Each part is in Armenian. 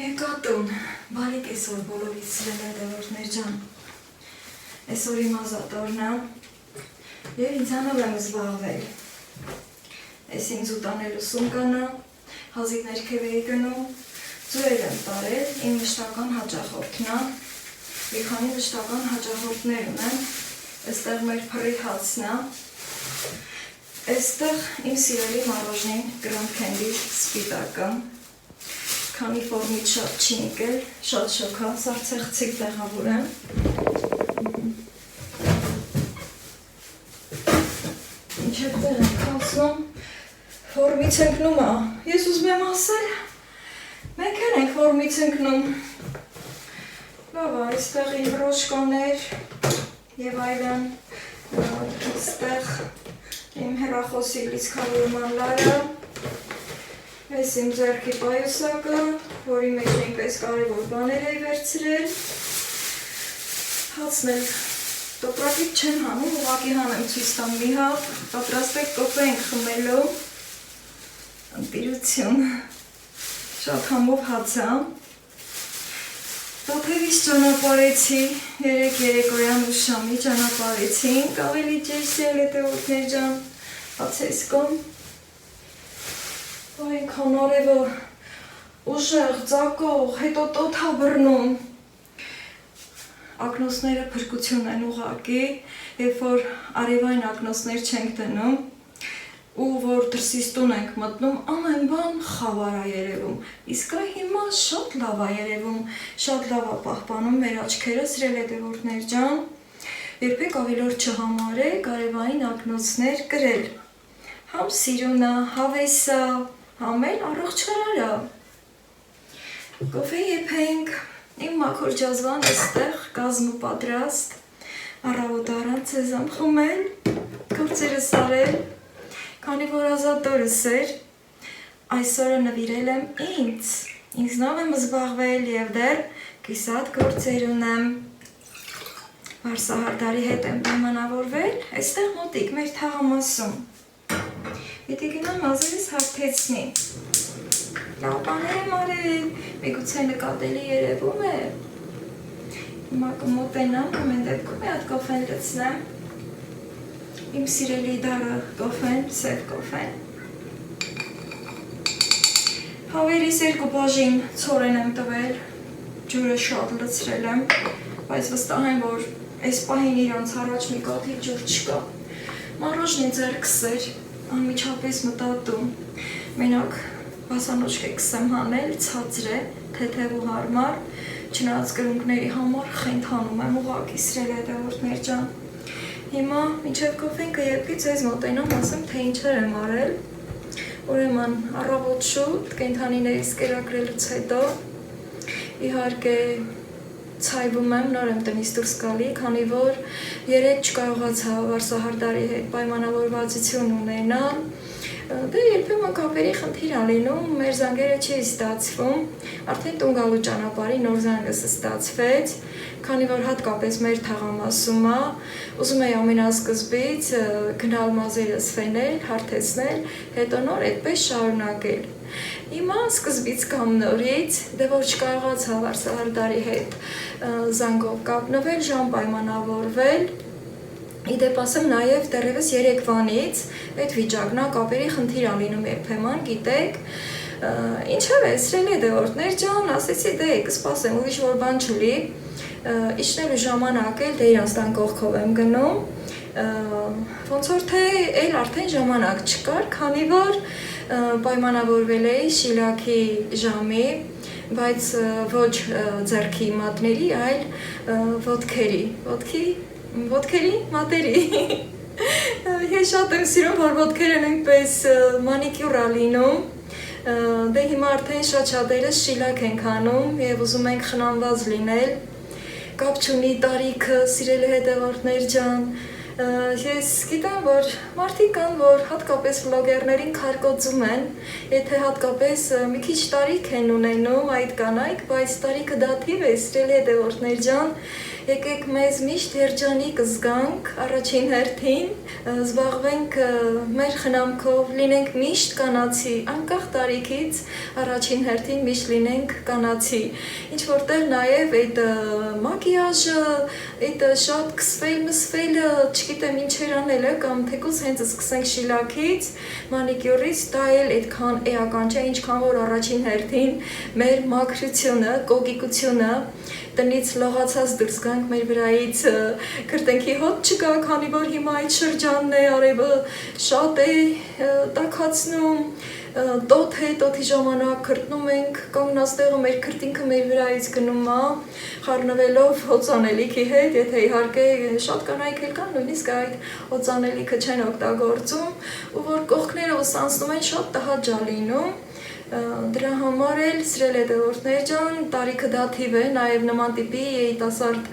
Եկատուն, բարիք այսօր բոլորից սիրելի հետևորդներ ջան, այսօր իմ ազատորն է և ինձանով եմ զբաղվել, այս ինձ ուտանելու սունկանա, հազիվ ներքև էի գնում, ձուեր եմ տարել, իմ մշտական հաճախորդն է, մի քանի մշտական հաճախորդներ ունեմ, այստեղ մեր փռի հացն է, այստեղ իմ սիրելի մառոժնին Grand Candy սպիտակը, քանի ֆորմից շատ չի եկել, շատ շոքա, սառցեղցիկ տեղավոր եմ։ Ինչև տեղ ենք ասում, ֆորմից ընկնում է, ես ուզում եմ ասել, մենք ենք ֆորմից ընկնում։ Լավ է, այստեղ իմ ռոշկաներ և այլն, այստեղ իմ հեռախոսի լիցքավորման լարը, այս իմ ձեռքի պայուսակը, որի մեջ նույնպես կարևոր բաներ էի վերցրել, հացն էլ տոպրակից չեմ հանում, ուղղակի հանեմ ցույց տամ մի հատ, պատրաստեք կոֆե ենք խմելու, ընտիրություն, շատ համով հաց է, Տաթևից ճանապարհեցի, 3 երեկոյան ու շամի ճանապարհեցինք, ավելի ճիշտ հետևորդներ ջան, հացես կոմ, այնքան արևը ուժեղ, ձակող, հետո տոթա բռնում, ակնոցները փրկություն են ուղղակի, երբ որ արևային ակնոցներ չենք դնում, ու որ դրսից տուն ենք մտնում, ամեն բան խավար է երևում, իսկ հիմա շատ լավ է երևում, շատ լավ է պահպանում մեր աչքերը, սիրելի հետևորդներ ջան, երբեք ավելորդ չհամարեք արևային ակնոցներ կրել, համ սիրունը, հավեսը, համ էլ առողջարարը, կոֆե եփենք, իմ մաքուր ջազվան էստեղ կազմը պատրաստ, առավոտ առանց սեզամ խմել, գործերը սարել, քանի որ ազատորս էր, այսօրը նվիրել եմ ինձնով եմ զբաղվել և դեռ կիսատ գործեր ունեմ, Վարսահարդարի հետ եմ պայմանավորվել, այստեղ մոտիկ մեր թաղամասում, Պիտի գնամ ազերիս հարթեցնի, լավ բաներ եմ արել, միգուցե նկատելի երևում է, հիմա կմոտենամ, ամեն դեպքում մի հատ կոֆեն լցնեմ, իմ սիրելի դառը կոֆեն, սև կոֆեն, հավերիս 2 բաժին ցորեն եմ տվել, ջուրը շատ լցրել եմ, բայց վստահ եմ, որ այս պահին իրանց առաջ մի կաթիլ ջուր չկա, մառոժնի ձեռքս էր, անմիջապես մտածում, մենակ բասանոճք է կսեմ հանել, ցածր է, թեթև ու հարմար, չնայած կրունկների համար խենթանում եմ ուղղակի սիրելի հետևորդներ ջան։ Հիմա մինչև կոֆեն կեփի ձեզ մոտենամ, ասեմ թե ինչեր եմ արել։ Ուրեմն առավոտ շուտ կենդանիներից կերակրելուց հետո իհարկե ցայվում եմ, նոր եմ տնից դուրս գալի, քանի որ երեկ չկարողացա Վարսահարդարի հետ պայմանավորվածություն ունենալ, դե երբեմն կապերի խնդիր ա լինում, մեր զանգերը չի ստացվում, արդեն տուն գալու ճանապարհի նոր զանգս ստացվեց, քանի որ հատկապես մեր թաղամասում է, ուզում եի ամենասկզբից գնալ մազերս ֆենել, հարթեցնել, հետո նոր այդպես շարունակել։ Հիմա սկզբից կամ նորից, դե որ չկարողացա Վարսահարդարի հետ զանգով կապնվել, ժամ պայմանավորվել, իդեպ ասեմ նաև դեռևս երեկվանից այդ վիճակն է, կապերի խնդիր ա լինում երբեմն, գիտեք, ինչև է, սիրելի հետևորդներ ջան, ասեցի դե կսպասեմ, ուրիշ որ բան չլի, իջնելու ժամանակ էլ դե իրանց տան կողքով եմ գնում, ոնց որ թե էլ արդեն ժամանակ չկար, քանի որ պայմանավորվել էի շիլակի ժամի, բայց ոչ ձեռքի մատների, այլ ոտքերի մատերի։ Ես շատ եմ սիրում, որ ոտքերն այնպես մանիկյուր ա լինում, դե հիմա արդեն շատ շատերս շիլակ ենք անում և ուզում ենք խնամված լինել, կապ չունի տարիքը, սիրելի հետևորդներ ջան, ես գիտեմ, որ մարդիկ կան, որ հատկապես վլոգերներին քարկոծում են, եթե հատկապես մի քիչ տարիք են ունենում այդ կանայք, բայց տարիքը դաթիվ է, սիրելի հետևորդներ ջան, եկեք մեզ միշտ երջանիկ զգանք առաջին հերթին, զբաղվենք մեր խնամքով, լինենք միշտ կանացի, անկախ տարիքից առաջին հերթին միշտ լինենք կանացի, ինչ որտեղ նաև այդ մակիաժը, այդ շատ կսվել, մսվելը, չգիտեմ ինչեր անելը, կամ թեկուզ հենց սկսենք շիլակից, մանիկյուրից, դա էլ այդքան էական չէ, ինչքան որ առաջին հերթին մեր մաքրությունը, կոգիկությունը, տնից լողացած դուրս գանք մեր վրայից քրտենքի հոտ չկա, քանի որ հիմա այդ շրջանն է, արևը շատ է տաքացնում, տոթ է, տոթի ժամանակ քրտնում ենք, կանգնած տեղը մեր քրտինքը մեր վրայից գնում է, խառնվելով հոծանելիքի հետ, եթե իհարկե շատ կանայք էլ կան, նույնիսկ այդ հոծանելիքը չեն օգտագործում, ու որ կողքները ուսանցնում են շատ տհաճ լինում, դրա համար էլ սիրել հետևորդներ ջան, տարիքը դաթիվ է, նաև նման տիպի երիտասարդ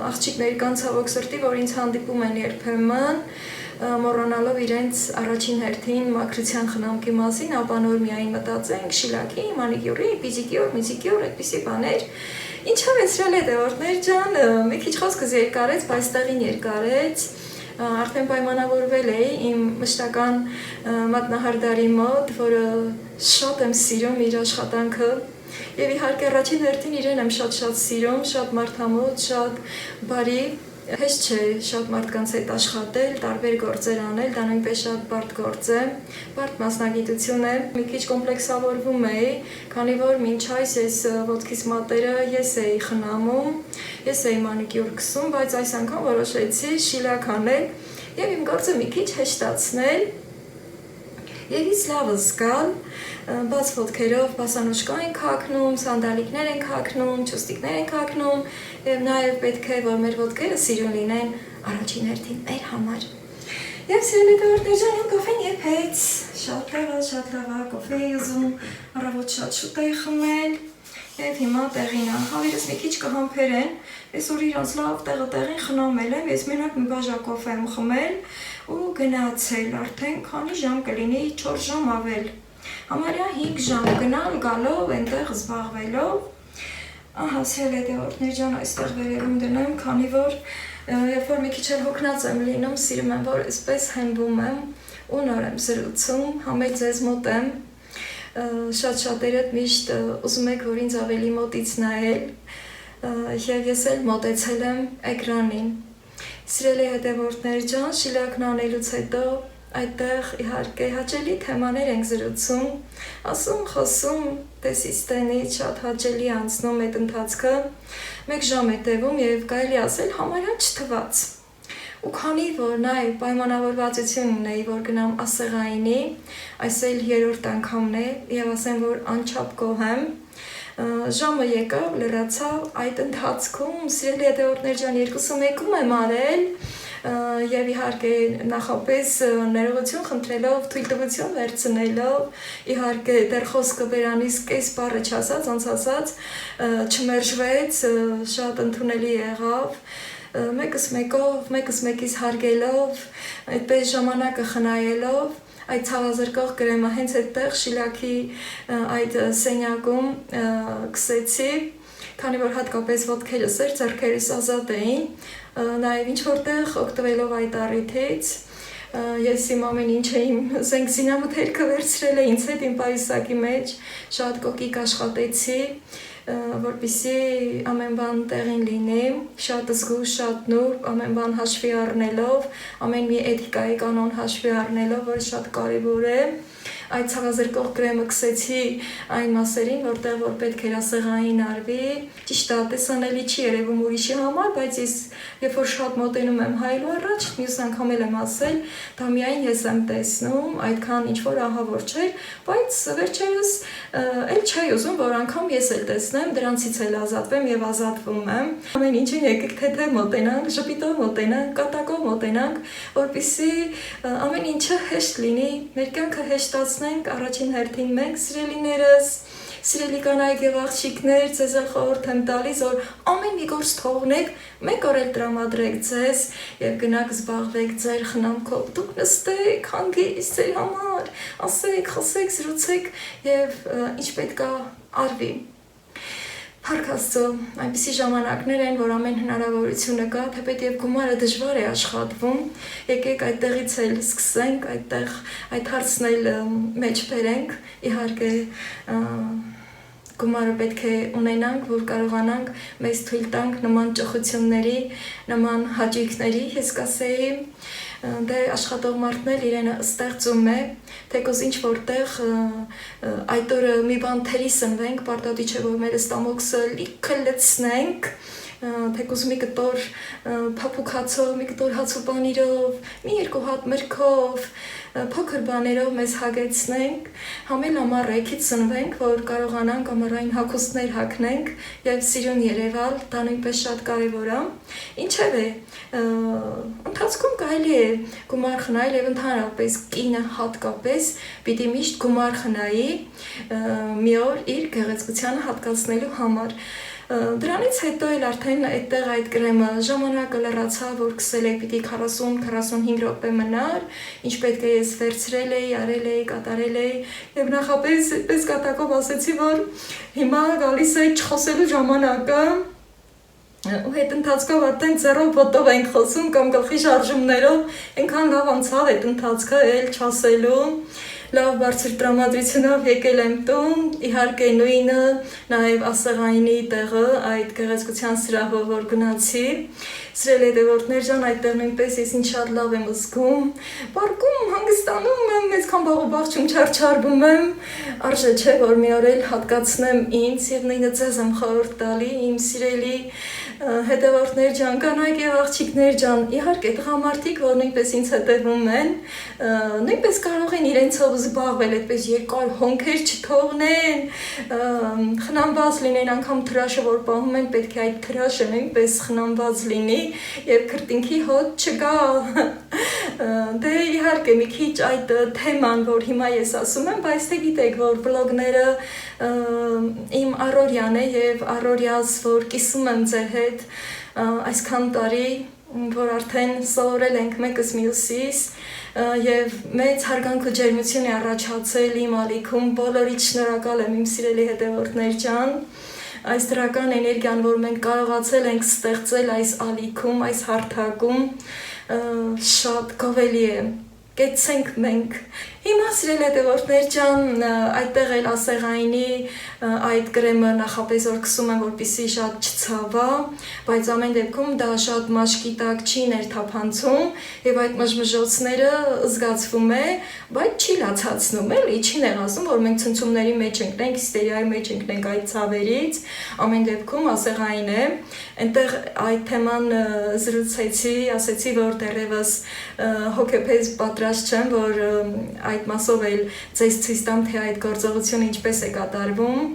աղջիկներ կան ցավոք սրտի, որ ինձ հանդիպում են երբեմն, մոռանալով իրենց առաջին հերթին մաքրության խնամքի մասին, ապա նոր միայն մտածենք շիլակի, մանիկյուրի, պիզիկյոր, միզիկյոր, այդպիսի բաներ։ Ինչով է սիրել հետևորդներ ջան, մի քիչ խոսքս երկարեց, բայց տեղին երկարեց, արդեն պայմանավորվել էի իմ մշտական մատնահարդարի մոտ, որը շատ եմ սիրում իր աշխատանքը եւ իհարկե առաջին հերթին իրեն եմ շատ սիրում, շատ մարդամոտ, շատ բարի, հեշտ չէ շատ մարդկանց հետ աշխատել, տարբեր գործեր անել, դա նույնպես շատ բարդ գործ է, բարդ մասնագիտություն է, մի քիչ կոմպլեքսավորվում էի, քանի որ մինչ այս ես ոտքիս մատերը ես էի խնամում, ես էի մանիկյուր գցում, բայց այս անգամ որոշեցի շիլակ անել եւ իմ գործը մի քիչ հեշտացնել եւ ինձ լավ զգալ, բաց ոտքերով բասանուշկա ենք հագնում, սանդալիկներ ենք հագնում, չուստիկներ ենք հագնում եւ նաեւ պետք է որ մեր ոտքերը սիրուն լինեն առաջին հերթին մեր համար։ Եվ սիրելի հետևորդներ ջան, կոֆեն եփեց, շատ լավ, կոֆե ուզում, առավոտ շատ շուտ էի խմել եւ հիմա տեղին է, հավերս մի քիչ կհամբերեն, այսօր իրանց լավ տեղին խնամել եմ, ես մենակ մի բաժակ կոֆե եմ խմել ու գնացել, արդեն քանի ժամ կլինի 4 ժամ ավել, համարյա 5 ժամ գնալ, գալով, այնտեղ զբաղվելով, ահա սիրելի հետևորդներ ջան, այստեղ վերևում դնեմ, քանի որ երբ որ մի քիչ էլ հոգնած եմ լինում, սիրում եմ, որ այսպես հենվում եմ ու նոր եմ զրուցում, համեջ ձեզ մոտ եմ, շատ-շատերը միշտ ուզում եք, որ ինձ ավելի մոտից նայել, եւ ես էլ մոտեցել եմ էկրանին։ Սիրելի հետևորդներ ջան, շիլակն անելուց հետո այդտեղ իհարկե հաճելի թեմաներ ենք զրուցում, ասում, խոսում, տեսից տենից շատ հաճելի անցնում այդ ընթացքը, 1 ժամ է տևում եւ կարելի ասել համարյա չթված։ Ու քանի որ նաև պայմանավորվածություն ունեի, որ գնամ ասեղայինի, այս էլ 3-րդ անգամն է եւ ասեմ, որ անչափ գոհ եմ, ժամը եկավ, լրացավ, այդ ընթացքում սիրելի հետևորդներ ջան, 2-1 եմ արել եւ իհարկե նախապես ներողություն խնդրելով, թույլտվություն վերցնելով, իհարկե դեռ խոսքը բերանից կես բառը չասած, ոնց ասած, չմերժվեց, շատ ընդունելի եղավ, մեկս մեկից հարգելով, այդպես ժամանակը խնայելով, այդ ցավազրկող կրեմը հենց այդտեղ շիլակի այդ սենյակում կսեցի, քանի որ հատկապես ոտքերս էր, ձեռքերս ազատ էին, նաև ինչ որտեղ օգտվելով այդ առիթից, ես իմ ամեն ինչը իմ զենքզինամթերքը վերցրել է ինձ հետ իմ պայուսակի մեջ, շատ կոկիկ աշխատեցի, որպեսզի ամեն բան տեղին լինի, շատ զգուշ, շատ նուրբ, ամեն բան հաշվի առնելով, ամեն մի էթիկայի կանոն հաշվի առնելով, որ շատ կարևոր է, այդ ցավազրկող կրեմը կսեցի այն մասերին, որտեղ որ պետք էր ասեղային արվի, ճիշտ է, տեսանելի չի երևում ուրիշի համար, բայց ես երբ որ շատ մոտենում եմ հայելու առաջ, մյուս անգամ եմ ասել, դա միայն ես եմ տեսնում, այդքան ինչ որ ահավոր չէր, բայց վերջերս էլ չէի ուզում, որ անգամ ես էլ տեսնեմ, դրանցից էլ ազատվեմ եւ ազատվում եմ։ Ամեն ինչին եկեք թե մոտենանք, ժպիտով մոտենանք, կատակով մոտենանք, որպեսզի ամեն ինչը հեշտ լինի, մեր կյանքը հեշտացնենք առաջին հերթին մենք սիրելիներս, սիրելի կանայք եւ աղջիկներ, ձեզ էլ խորհուրդ եմ տալիս, որ ամեն մի գործ թողնեք, մեկ օր էլ տրամադրեք ձեզ եւ գնաք զբաղվեք ձեր խնամքով։ Դուք նստեք, հանգիստ ձեր համար, ասեք, խոսեք, զրուցեք եւ ինչ պետք է արվի։ Հարկաստո, այնպիսի ժամանակներ են, որ ամեն հնարավորությունը կա, թեպետ եւ գումարը դժվար է աշխատվում, եկեք այդտեղից էլ սկսենք, այդտեղ այդ հարցն էլ մեջ բերենք, իհարկե գումարը պետք է ունենանք, որ կարողանանք մեզ թույլ տանք նման ճոխությունների, նման հաճույքների, ես կասեի, դե աշխատող մարդն էլ իրենը ստեղծում է, թեկոս ինչ որտեղ այդ օրը մի բան թերի սնվենք, պարտադի չէ, որ մեր ստամոքսը լիքը լցնենք, թեկուզ մի կտոր փափուկ հացով, մի կտոր հաց ու պանիրով, մի երկու հատ մրգով, փոքր բաներով մեզ հագեցնենք, համել ամառ եկից սնվենք, որ կարողանանք ամառային հագուստներ հագնենք եւ սիրուն երևալ, դա նույնպես շատ կարեւոր է։ Ինչեւ է, ընթացքում կարելի է գումար խնայել եւ ընդհանրապես կինը հատկապես պիտի միշտ գումար խնայի մի օր իր գեղեցկությանը հատկացնելու համար։ Դրանից հետո էլ արդեն այդտեղ այդ կրեմը ժամանակը լրացավ, որ քսել եք պիտի 40-45 րոպե մնար, ինչ պետք է ես վերցրել էի, արել էի, կատարել էի եւ նախապես այդպես կատակով ասեցի, որ հիմա գալիս է չխոսելու ժամանակը ու հետ ընթացքով արդեն ձեռով ոտով ենք խոսում կամ գլխի շարժումներով, այնքան լավ անցավ այդ ընթացքը էլ չասելու լավ բարձր տրամադրությունով եկել եմ տուն, իհարկե նույնը նաև ասեղայինի տեղը, այդ գեղեցկության սրահով որ գնացի, սիրելի հետևորդներ ջան, այդտեղ նույնպես ես ինչ շատ լավ եմ զգում, բարկում, հանգստանում եմ, այսքան բաղ չարչարվում եմ, արժե չէ, որ մի օր էլ հատկացնեմ ինձ եւ նույնը ձեզ եմ խորհուրդ տալի, իմ սիրելի հետևորդներ ջան, կանայք եւ աղջիկներ ջան, իհարկե տղամարդիկ, որ նույնպես ինձ հետևում են, նույնպես կարող են իրենցով զբաղվել, այդպես երկար հոնքեր չթողնեն, խնամված լինեն, անգամ թրաշը որ պահում են, պետք է այդ թրաշը նույնպես խնամված լինի եւ քրտինքի հոտ չգա։ Դե իհարկե մի քիչ այդ թեման, որ հիմա ես ասում եմ, բայց թե գիտեք, որ վլոգները իմ առօրյան է եւ առօրյաս, որ կիսում եմ ձեր հետ այսքան տարի, որ արդեն սովորել ենք մեկս մյուսից եւ մեծ հարգանք ու ջերմություն է առաջացել իմ ալիքում, բոլորիդ շնորհակալ եմ իմ սիրելի հետևորդներ ջան, այս դրական էներգիան, որ մենք կարողացել ենք ստեղծել այս ալիքում, այս հարթակում, շատ գովելի է, կեցենք մենք։ Հիմա սիրելի հետևորդներ ջան, այդտեղ էլ ասեղայինի այդ կրեմը նախապես որ քսում եմ, որպեսզի շատ չցավա, բայց ամեն դեպքում դա շատ մաշկի տակ չի ներթափանցում եւ այդ մժմժոցները զգացվում է, բայց չի լացացնում, էլի չի նեղացնում, որ մենք ցնցումների մեջ ենք, հիստերիայի մեջ ենք այդ ցավերից, ամեն դեպքում ասեղային է, այնտեղ այդ թեման զրուցեցի, ասեցի, որ դեռևս հոգեպես պատրաստ չեմ, որ այդ մասով էլ ձեզ ցույց տամ, թե այդ գործողությունը ինչպես է կատարվում,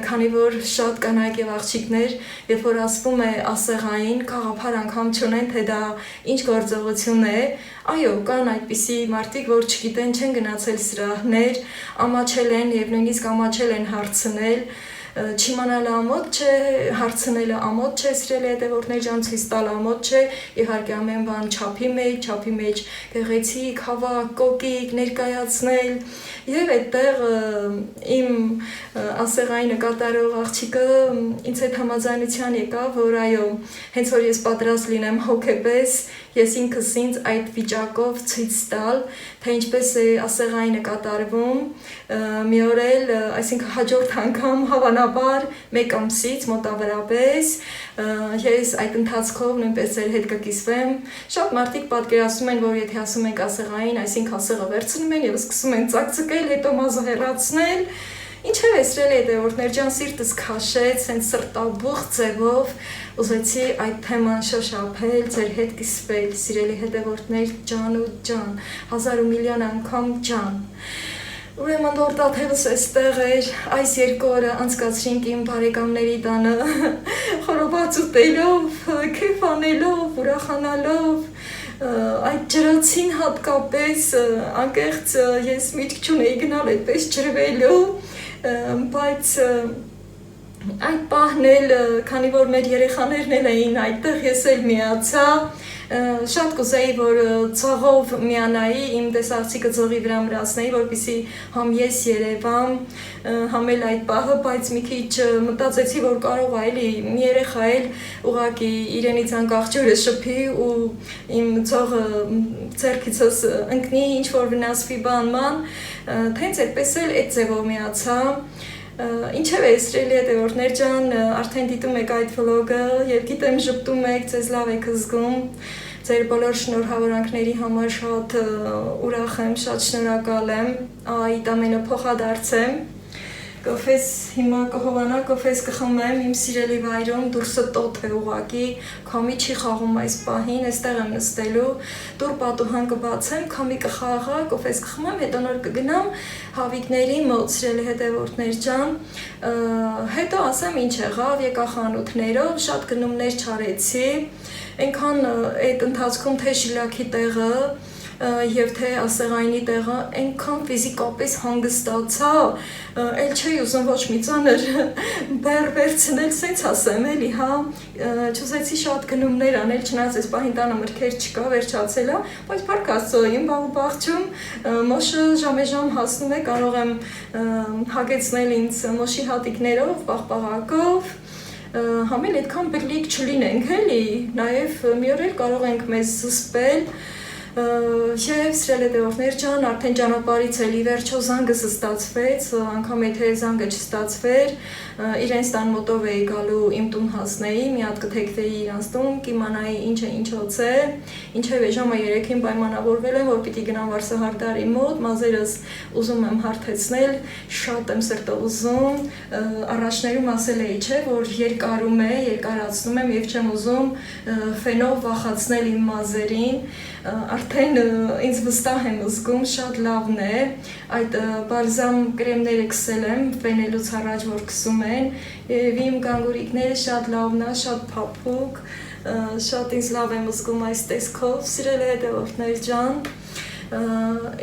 քանի որ շատ կանայք եւ աղջիկներ, երբ որ ասվում է ասեղային, գաղափար անգամ չունեն, թե դա ինչ գործողություն է, այո, կան այդպիսի մարդիկ, որ չգիտեն, չեն գնացել սրահներ, ամաչել են եւ նույնիսկ ամաչել են հարցնել, չիմանալը ամոթ չէ, հարցնելը ամոթ չէ, սիրելի հետևորդներ ջան, ցույց տալը ամոթ չէ, իհարկե ամեն բան չափի մեջ գեղեցիկ, հավաք, կոկիկ, ներկայացնել եւ այդտեղ իմ ասեղայինը կատարող աղջիկը ինձ հետ համաձայնության եկավ, որ այո, հենց որ ես պատրաստ լինեմ հոգեպես, ես ինքս ինձ այդ վիճակով ցույց տալ, թե ինչպես է ասեղայինը կատարվում, մի օր էլ, այսինքն հաջորդ անգամ հավանաբար մեկ ամսից մոտավորապես ես այդ ընթացքով նույնպես ձեր հետ կկիսվեմ, շատ մարդիկ պատկերացնում են, որ եթե ասում ենք ասեղային, այսինքն ասեղը վերցնում են եւ սկսում են ծակծկել, հետո մազը հեռացնել, ինչեւ է սիրելի հետևորդներ ջան, սիրտս քաշեց, հենց սրտաբուխ ձևով ուզեցի այդ թեման շոշափել, ձեր հետ կիսվել, սիրելի հետևորդներ ջան ու ջան, 1000 միլիոն անգամ ջան։ Ուրեմն որ դաթևս էստեղ էր, այս 2 օրը անցկացրինք իմ բարեկամների տանը, խորոված ուտելով, քեֆ անելով, ուրախանալով, այդ ջրացին հատկապես անկեղծ ես միտք չունեի գնալ այդպես ջրվելու, բայց այդ պահն էլ, քանի որ մեր երեխաներն էլ էին այդտեղ, ես էլ միացա, Շատ կուզեի, որ ցողով միանայի, իմ տեսարցիկը ցողի վրա մրացնեի, որպեսզի համ ես երևամ, համ էլ այդ պահը, բայց մի քիչ մտածեցի, որ կարող է էլի մի երեխա էլ ուղղակի իրենից անկախ ջուրը շփի ու իմ ցողը ձեռքիցս ընկնի, ինչ որ վնասվի բանման, թենց այդպես էլ այդ ձևով միացա։ Ինչև է սիրելի հետևորդներ ջան, արդեն դիտում եք այդ վլոգը եւ գիտեմ ժպտում եք, ձեզ լավ եք զգում, ձեր բոլոր շնորհավորանքների համար շատ ուրախ եմ, շատ շնորհակալ եմ, այդ ամենը փոխադարձ եմ։ Կոֆես հիմա կհովանա, կոֆես կխմեմ իմ սիրելի վայրում, դուրսը տոթ է ուղակի, քամի չի խաղում այս պահին, այստեղ եմ նստելու, դուր պատուհան կբացեմ, քամի կխաղա, կոֆես կխմեմ, հետո նոր կգնամ հավիկների մոտ, սիրելի հետևորդներ ջան, հետո ասեմ ինչ եղավ, եկա խանութներով, շատ գնումներ չարեցի, այնքան այդ ընթացքում թե շիլակի տեղը եւ թե ասեղայինի տեղը այնքան ֆիզիկապես հանգստացա, էլ չի ուզում ոչ մի ծանր բեռ վերցնել, սենց ասեմ էլի, հա, չուզեցի շատ գնումներ անել, չնայած այս պահին տանը մրգեր չկա, վերջացել է, բայց փառք Աստծո, իմ բաղջում մոշը ժամեժամ հասնում է, կարող եմ հագեցնել ինձ մոշի հատիկներով, պաղպաղակով, համել այդքան բլիկ չլինենք, էլի, նաև մի օր էլ կարող ենք մեզ զսպել, Եվ սիրելի հետևորդներ ջան, արդեն ճանապարհից էլի վերջո զանգս ստացվեց, անգամ եթե զանգը չստացվեր, իրենց տան մոտով էի գալու իմ տուն հասնեի, մի հատ կթեքվեի իրանց տուն, կիմանայի ինչ է ինչոց է, ինչև է ժամը 3-ին պայմանավորվել եմ, որ պիտի գնամ Վարսահարդարի մոտ, մազերս ուզում եմ հարթեցնել, շատ եմ սրտով ուզում, առաջներում ասել էի, չէ, որ երկարում է, երկարացնում եմ եւ չեմ ուզում ֆենով վախացնել իմ մազերին, արդեն ինձ վստահ եմ զգում, շատ լավն է, այդ բալզամ կրեմները քսել եմ, ֆենելուց առաջ որ քսում են, եւ իմ գանգուրիկները շատ լավն է, շատ փափուկ, շատ ինձ լավ եմ զգում այս տեսքով, սիրելի հետևորդներ ջան,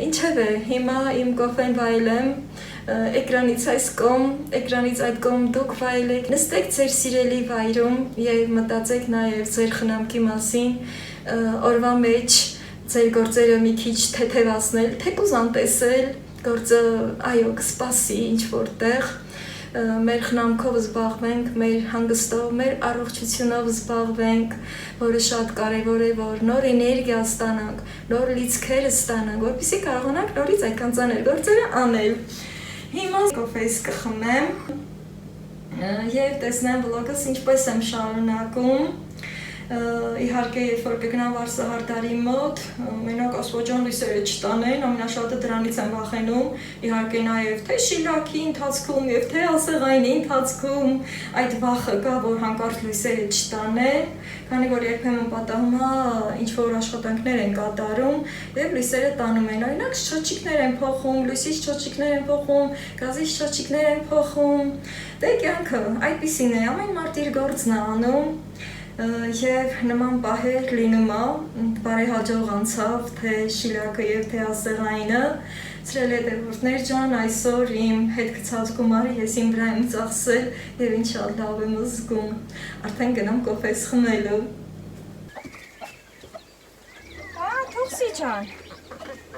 ինչև է, հիմա իմ կոֆեն վայելեմ, էկրանից այս կողմ, էկրանից այդ կողմ դուք վայելեք, նստեք ձեր սիրելի վայրում եւ մտածեք նաեւ ձեր խնամքի մասին, օրվա մեջ ձեր գործերը մի քիչ թեթևացնել, թեկուզ անտեսել, գործը այո կսպասի ինչ որտեղ, մեր խնամքով զբաղվենք, մեր հանգստով, մեր առողջությունով զբաղվենք, որը շատ կարևոր է, որ նոր էներգիա ստանանք, նոր լիցքեր ստանանք, որպեսզի կարողանանք նորից այդքան ծանր գործերը անել։ Հիմա կոֆես կխմեմ եւ տեսնեմ վլոգս ինչպես եմ շարունակում։ Իհարկե, երբ որ կգնամ Վարսահարդարի մոտ, մենակ Աստվածան լույսերը չտանեն, ամենաշատը դրանից եմ վախենում, իհարկե նաև թե շիլակի ընթացքում եւ թե ասեղայինի ընթացքում այդ վախը կա, որ հանկարծ լույսերը չտանեն, քանի որ երբեմն պատահում է ինչ որ աշխատանքներ են կատարում եւ լույսերը տանում են, օրինակ շչոչիկներ են փոխում, լույսի շչոչիկներ են փոխում, գազի շչոչիկներ են փոխում, դե կյանքը այդպիսին է, ամեն մարդ իր գործն է անում Եվ նման պահեր լինում է, բարեհաջող անցավ թե շիլակը եւ թե ասեղայինը, սիրելի հետևորդներ ջան, այսօր իմ հետ գցած գումարը ես իմ վրա եմ ծախսել եւ ինչ լավ եմ զգում, արդեն գնամ կոֆես խմելու։ Թուքսի ջան,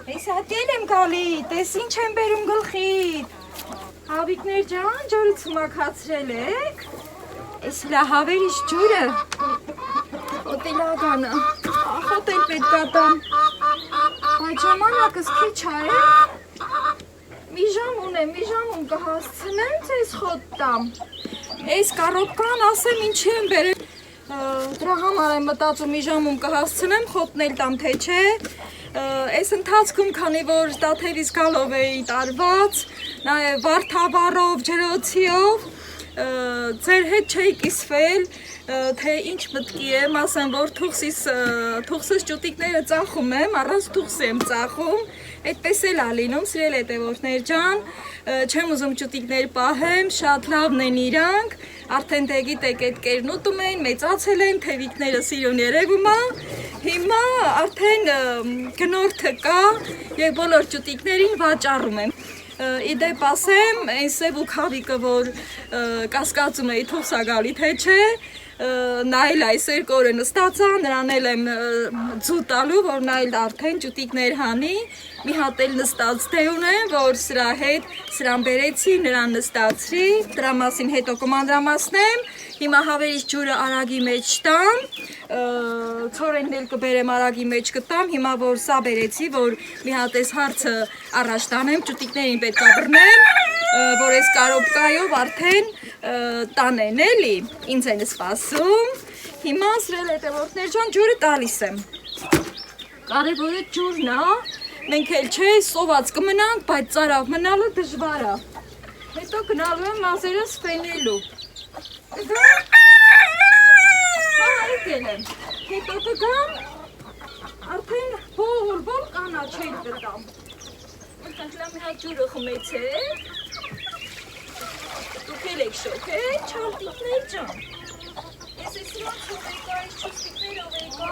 ես հատել եմ գալի, տես ինչ եմ բերում գլխիդ, հավիկներ ջան, ջուրը ցմաքացրել եք, Ես լա հավերիշ ջուրը, օտելագանը, ախոտ էլ պետք ատամ, այդ ժամանակս քիչ է, մի ժամ ունեմ կհասցնեմ ձեզ խոտ տամ, ես կարոպկան ասեմ ինչի եմ բերել, դրա համար եմ մտածում մի ժամում կհասցնեմ խոտն էլ տամ թե չէ, ես ընթացքում քանի որ տաթևից գալով էի տարված, նաև վարդավառով, ջրոցիով, ձեր հետ չէի կիսվել, թե ինչ մտքի եմ, ասեմ, որ թուխսս ճուտիկները ծախում եմ, առանց թուխսի եմ ծախում, այդպես էլ ա լինում, սիրել հետևորդներ ջան, չեմ ուզում ճուտիկներ պահեմ, շատ լավն են իրանք, արդեն դե գիտեք այդ կերն ուտում են, մեծացել են, թևիկները սիրուն երևում է, հիմա արդեն գնորդը կա և բոլոր ճուտիկներին վաճառում եմ։ Իդեպ ասեմ, այն սև ու քավիկը, որ կասկածում էի թուխս ա գալի թե չէ, նայել այս երկու օրը նստացա, նրան էլ եմ ձուտալու, որ նայել արդեն ճուտիկներ հանի, մի հատ էլ նստած դե ունեմ, որ սրա հետ սրան բերեցի, նրան նստացրի, դրա մասին հետո կմանրամասնեմ, հիմա հավերից ջուրը արագի մեջ տամ, ցորենն էլ կբերեմ արագի մեջ կտամ, հիմա որ սա բերեցի, որ մի հատ այս հարցը առաջ տանեմ, ճուտիկներին պետք է բռնեմ, որ այս կարոպկայով արդեն տանեն էլի, ինձ են սպասում, հիմա սրել հետևորդներ ջան ջուրը տալիս եմ, կարևորը ջուրն է, մենք էլ չէ սոված կմնանք, բայց ծարավ մնալը դժվար է, հետո գնալու եմ մազերս ֆենելու, եկել եմ, հետո կգամ, արդեն հոլ կանաչել կտամ, մտանքլամ հատ ջուրը խմեցեք, դուք էլ եք շոքել, չարտիկներ ջան, ես ես իրանց ով եկա, ես չուստիկներ ով եկա,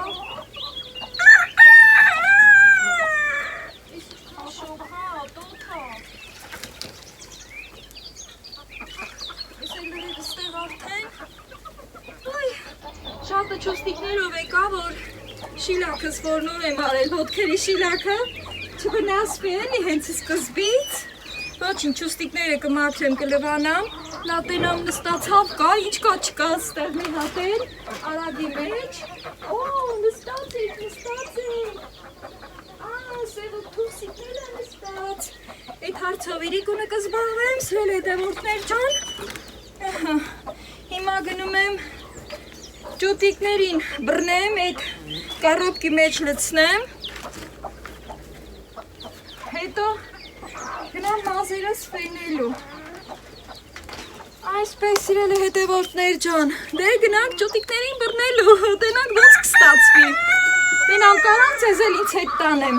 ես իչքան շոքա, տոթա, ես էլ լրև ստեղ արդեն, Շատը չուստիկներով եկա, որ շիլակս որ նոր եմ արել, ոտքերի շիլակը չվնասվի էլի հենց սկզբից, ոչինչ չուստիկները կմաքրեմ կլվանամ, լատենամ նստացավ կա, ինչ կա չկա ստեղ մի հատել, արագի մեջ, նստած եք, սևը թուրսիկներ է նստած, այդ հարցովիրի կունը կզբաղվեմ, սրել հետևորդներ ջան, հիմա գնում եմ ճուտիկներին բռնեմ, այդ կարոպկի մեջ լցնեմ, հետո գնամ մազերս ֆենելու, այսպես սիրել է հետևորդներ ջան, դե գնանք ճուտիկներին բռնելու, տենանք ոնց կստացվի, տենան կարան ձեզ էլ ինձ հետ տանեմ,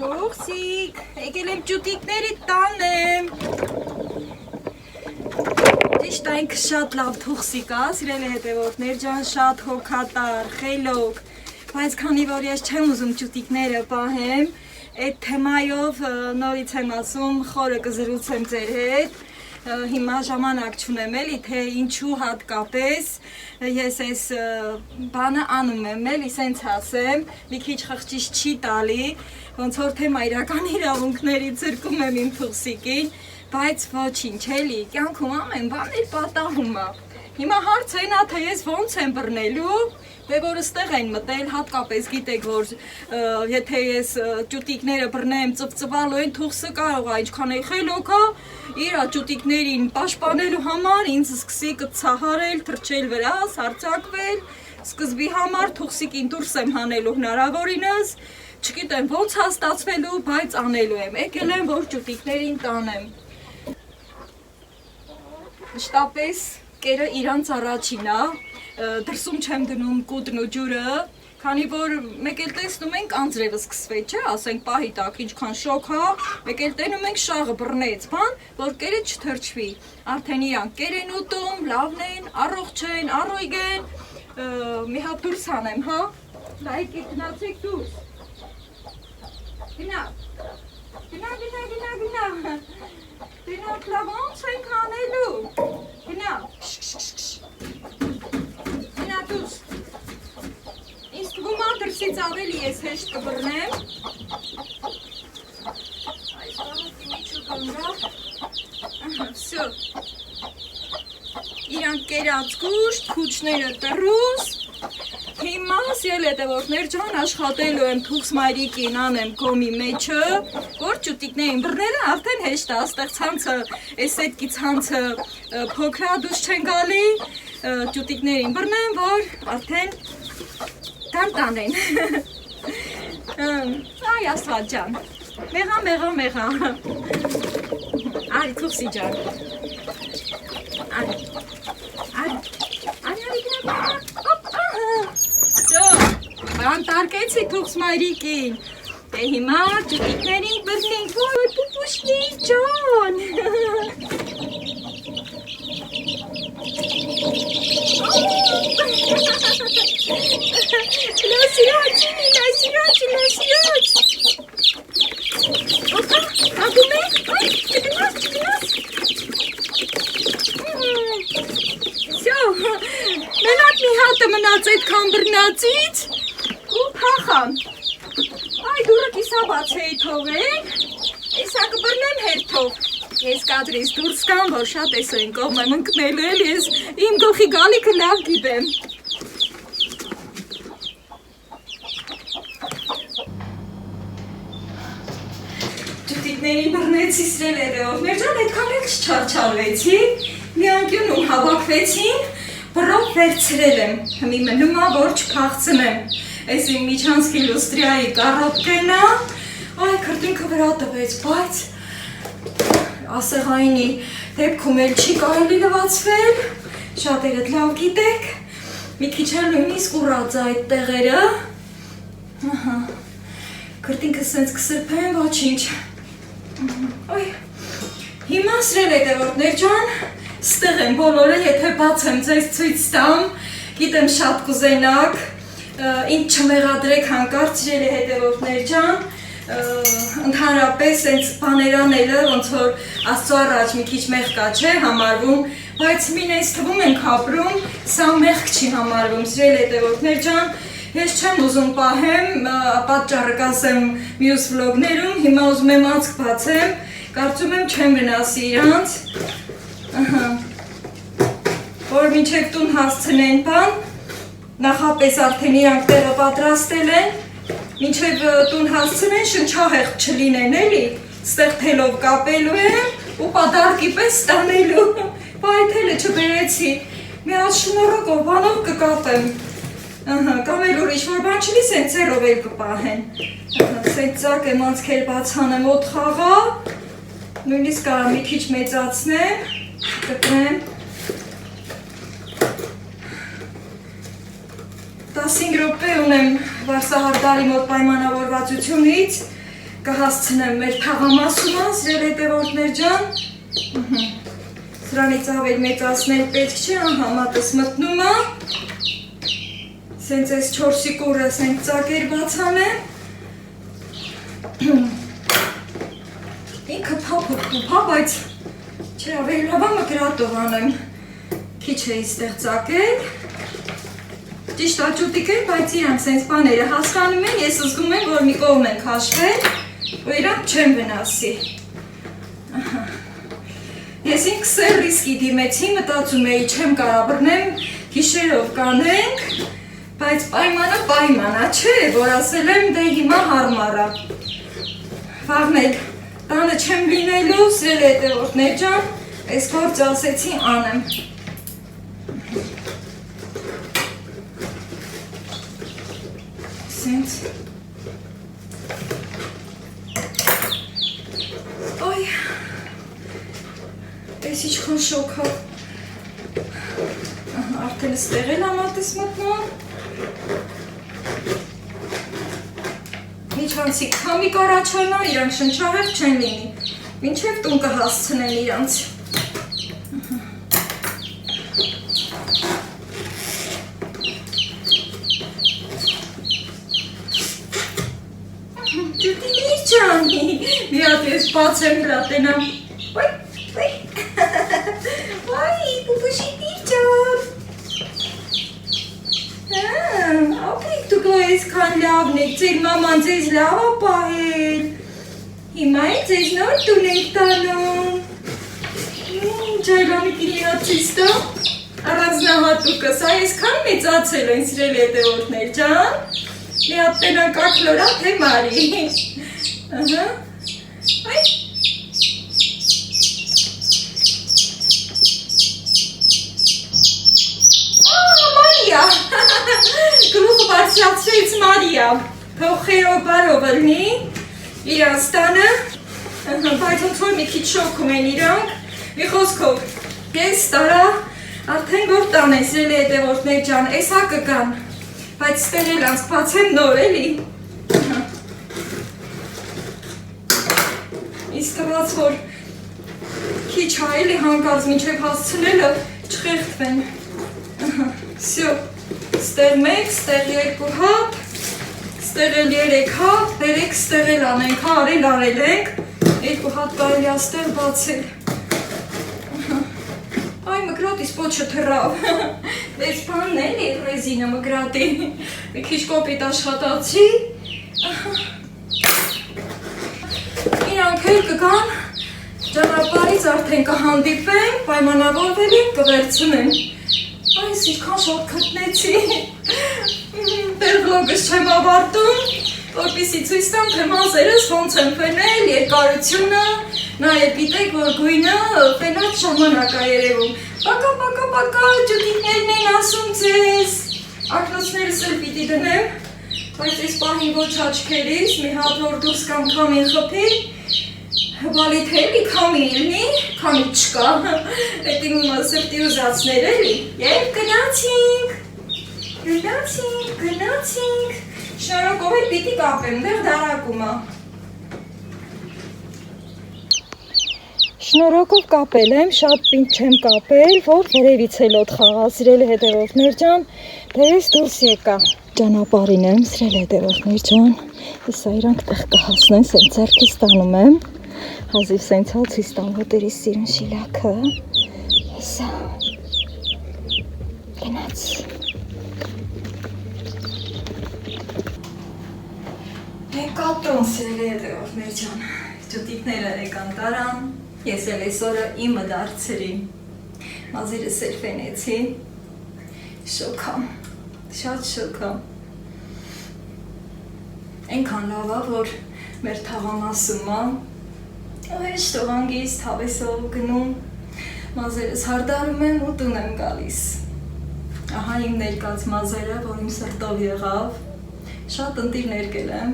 թողսիկ, եկել եմ ճուտիկների տանեմ, Ճիշտ այնք շատ լավ թուխսիկ է, սիրել է հետևորդներ ջան, շատ հոգատար, խելոք, բայց քանի որ ես չեմ ուզում ճուտիկները պահեմ, այդ թեմայով նորից եմ ասում, խորը կզրուցեմ ձեր հետ, հիմա ժամանակ չունեմ էլի, թե ինչու հատկապես ես այս բանը անում եմ, էլի սենց ասեմ, մի քիչ խղճիշ չի տալի, ոնց որ թեմա իրական իրավունքների ծրկում եմ իմ թուխսիկին, բայց ոչինչ էլի, կյանքում ամեն բաներ պատահում է, հիմա հարց են թե ես ոնց եմ բռնելու, դե որ ստեղ են մտել, հատկապես գիտեք, որ եթե ես ճուտիկները բռնեմ ծվծվալու են թուխսը կարող է, ինչքան է խելոք է, իր ճուտիկներին պաշտպանելու համար ինձ սկսի կցահարել, թռչել վրաս, հարձակվել, սկզբի համար թուխսիկին դուրս եմ հանելու հնարավորինս, չգիտեմ ոնց հաստատվելու, բայց անելու եմ, եկել եմ, որ ճուտիկներին տանեմ Շտապես կերը իրանց առաջին է, դրսում չեմ դնում կուտն ու ջուրը, քանի որ մեկ էլ տեսնում ենք անձրևը սկսվեց, չէ, ասենք պահի տակ ինչքան շոք է, մեկ էլ տենում ենք շաղը բռնեց, բան, որ կերը չթրջվի, արդեն իրանք կեր են ուտում, լավն են, առողջ են, առույգ են, մի հատ դուրս անեմ, հա, դա եկեք գնացեք դուրս, գնա, Դենակ լավ ոնց ենք անելու, գնա, գնա դուս, ինձ թվում է դրսից ավելի ես հեշտ կբռնեմ, այս բանոքի միջու կնրա, վսյո, իրանք կերած կուշտ, քուչները տրուս, Հիմա սիրել հետևորդներ ջան աշխատելու եմ թուխս մայրիկին անեմ գոմի մեջը, որ ճուտիկներին բռնելը արդեն հեշտ է, աստեղ ցանցը, այս հետքի ցանցը փոքր դուս չեն գալի, ճուտիկներին բռնեմ, որ արդեն դամ տանեն։ Այ աստված ջան, մեղա, արի թուխսի ջան, Անտարկեցի թուխս մայրիկին, դե հիմա ճուտիկներին բռնենք, որ պուպուշնի ջան, լոսիրոչ, օկա, ագում է, այ, չգնաս, Բացից ու փախան։ Այ դուրը կիսաբացեի թողեք, եսա կբրնեմ հերթով։ Ես կադրից դուրս կամ, որ շատ էսոյն կողմ եմ ընկնելու էլ, ես իմ գլխի գալիքը լավ գիտեմ։ Ջուտիկներին բռնեցի սրել երեովներ ջան, այդքան էլ չչարչարվեցի, մի անկյունում հավաքվեցին, բռով վերցրել եմ, հմի մնում ա, որ չփախցնեմ, ես իմ միջանցքի լուստրիայի կարոտկենա, այ քրտինքը վրա տվեց, բայց ասեղայինի դեպքում էլ չի կարելի լվացվել, շատերդ լավ գիտեք, մի քիչ էլ նույնիսկ ուռած այդ տեղերը, քրտինքը սենց կսրբեմ, ոչինչ, այ, հիմա սրել հետևորդներ ջան, ստեղ եմ բոլորը, եթե բաց եմ ձեզ ցույց տամ, գիտեմ շատ կուզենաք, ինձ չմեղադրեք հանկարծ սիրելի հետևորդներ ջան, ընդհանրապես հենց բաներ անելը, ոնց որ Աստծո առաջ մի քիչ մեղք կա, չէ, համարվում, բայց մին այս թվում ենք ապրում, սա մեղք չի համարվում, սիրելի հետևորդներ ջան, ես չեմ ուզում պահեմ, պատճառը կասեմ մյուս վլոգներում, հիմա ուզում եմ անցք բացեմ, կարծում եմ չեմ վնասի իրանց, որ մինչև տուն հասցնեն բան, նախապես արդեն իրանք տեղը պատրաստել են, մինչև տուն հասցնեն շնչահեղձ չլինեն էլի, ստեղ թելով կապելու եմ ու պադարկի պես ստանելու, բայ թելը չբերեցի, մի հատ շնորհակով բանով կկապեմ, կամ էլ ուրիշ որ բան չլի սենց ձեռով էլ կպահեն, սենց ծակ եմ անցքեր բացանեմ ոտ խաղա, նույնիսկ կարամ մի քիչ մեծացնեմ, կտրեմ, 15 րոպե ունեմ վարսահարդարի մոտ պայմանավորվածությունից, կհասցնեմ մեր թաղամասումը, սիրել հետևորդներ ջան, սրանից ավել մեծացնել պետք չէ, համատս մտնում է, սենց ես 4-ի կուրը սենց ծակեր բացանեմ, ինքը փափուկ կուպա, բայց չէ ավելի լավամը գրատով անեմ, քիչ է իստեղ ծակել, ճիշտ աճուտիկ են, բայց իրանք սենց բաները հասկանում են, ես զգում եմ, որ մի կողմ են քաշվել, ու իրանք չեմ վնասի։ Ես ինքս էլ ռիսկի դիմեցի, մտածում էի, չեմ կարա բռնեմ, գիշերով կանենք, բայց պայմանը պայմանա, չէ, որ ասել եմ, դե հիմա հարմարա։ Վաղնել, տանը չեմ լինելու, սիրել հետևորդներ ջան, այս գործ ասեցի անեմ։ Սենց, այ, ես իչքան շոքա, արդեն ստեղ էլ ամատես մտնում, միջանցիկ քամի կարաչանա, իրանք շնչահեղ չեն լինի, մինչև տուն կհասցնեն իրանց։ Ջուտիներ ջանի, մի հատ ես բաց եմ լատենամ, այ, պուպուշիտիր ջան, ապիկ դուք այսքան լավն եք, ձեր մաման ձեզ լավ ա պահել, հիմա է ձեզ նոր տուն եք տանում, ջայլանի կիրիացիստո, առանձնահատուկը, սա այսքան մեծացել են սիրել հետևորդներ ջան, մի հատ տենակակ լորա թե մարի, այ, Մարիա, գլուխը բարձրացրեց Մարիա, փոխերով բարով ըլնի, իրանց տանը, բայց ոնց որ մի քիչ շոքում են իրանք, մի խոսքով, ես տարա, արդեն որ տան են սիրելի հետևորդներ ջան, ես հա կգան, բայց ստեղ էլ անցք բացեմ նոր էլի, իսկ տված որ քիչ հա էլի հանկարծ մինչև հասցնելը չխեղդվեն, Всё, ստեղ մեկ, ստեղ երկու հատ, ստեղ էլ երեք հատ, բերեք ստեղ էլ անենք, արել ենք, երկու հատ կարելի է ստեղ բացել, այ մկրոտ մոտից պոչը թռավ։ Այս բանն էլի ռեզինը մգրատի։ Մի քիչ կոպիտ աշխատացի։ Իրանք էլ կգան, ճանապարհից արդեն կհանդիպեն, պայմանավորվել են կվերցնեն։ Այս ինչքան շատ քտնեցի։ Դեռ վլոգս չեմ ավարտում, որպեսզի ցույց տամ, թե մազերս ոնց են ֆենել, երկարությունը, նաև գիտեք, որ գույնը ֆենած ժամանակ է երևում։ Պակա, ջուտիկներն են ասում ձեզ։ Ակնոցներս էլ պիտի դնեմ, բայց այս պահին ոչ աչքերից, մի հատ որ դուրս կամ քամին խփի, բալի թե էլի քամին լինի, քամի չկա, էդ իմ սրտի ուզածներ էլի, և գնացինք, շնորհակով էլ պիտի կապեմ, դեռ դարակում է։ Շնորհակով կապել եմ, շատ պինդ չեմ կապել, որ վերևից էլ օդ խաղա, սիրելի հետևորդներ ջան, դե ես դուրս եկա։ Ճանապարհին եմ, սիրելի հետևորդներ ջան, հեսա իրանք տեղ կհասնեն, սենց ձեռքից տանում եմ, հազիվ սենց հա ցույց տամ հոտերի սիրուն շիլակը, հեսա, գնաց։ Կապտոն սիրելի հետևորդներ ջան, ջուտիկները եկան տարան, ես էլ այսօրը իմը դարձրի, մազերս էլ ֆենեցի, շոքամ, շատ շոքամ, այնքան լավ է, որ մեր թաղամասում է, հեշտ օղանգից թավեսով գնում, մազերս հարդարում եմ ու տուն եմ գալիս, ահա իմ ներկած մազերը, որ իմ սրտով եղավ, շատ ընտիրներ գել եմ,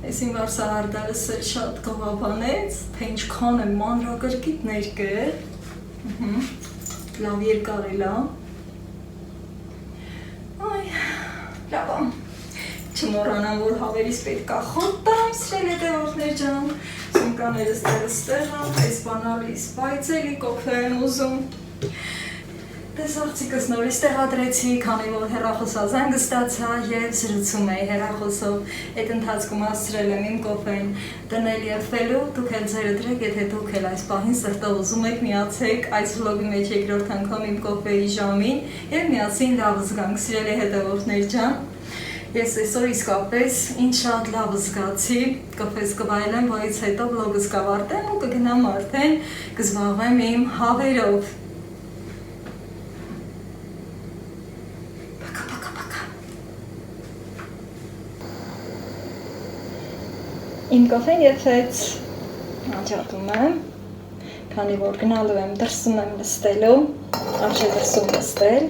Այս իմ վարսահարդարս էլ շատ գովաբանեց, թե ինչքան եմ մանրակրկիտ ներկել, լավ երկար էլ է, լավ է, չմոռանամ, որ հավերից պետք է խոտտամ, սրել հետևորդներ ջան, սումկաներս դեռ ստեղ եմ, այս բանալիս բայց էլի կոֆե եմ ուզում, Դες աղջիկս նորից տեղադրեցի, քանի որ հեռախոսազանգ ստացա և զրուցում էի հեռախոսով, այդ ընթացքում հասցրել եմ իմ կոֆեն դնել և ֆելու, դուք էլ ձերը դրեք, եթե դուք էլ այս պահին սրտով ուզում եք միացեք այս վլոգի մեջ երկրորդ անգամ իմ կոֆեի ժամին և միասին լավ զգանք, սիրելի հետևորդներ ջան։ Ես այսօր իսկապես ինչ շատ լավ զգացի, կոֆես կվայելեմ, որից հետո վլոգս կավարտեմ ու կգնամ արդեն կզբաղվեմ իմ հավերով։ Իմ կոֆեն եթեց, անջատում եմ, քանի որ գնալու եմ դրսում եմ նստելու, արժե դրսում նստել,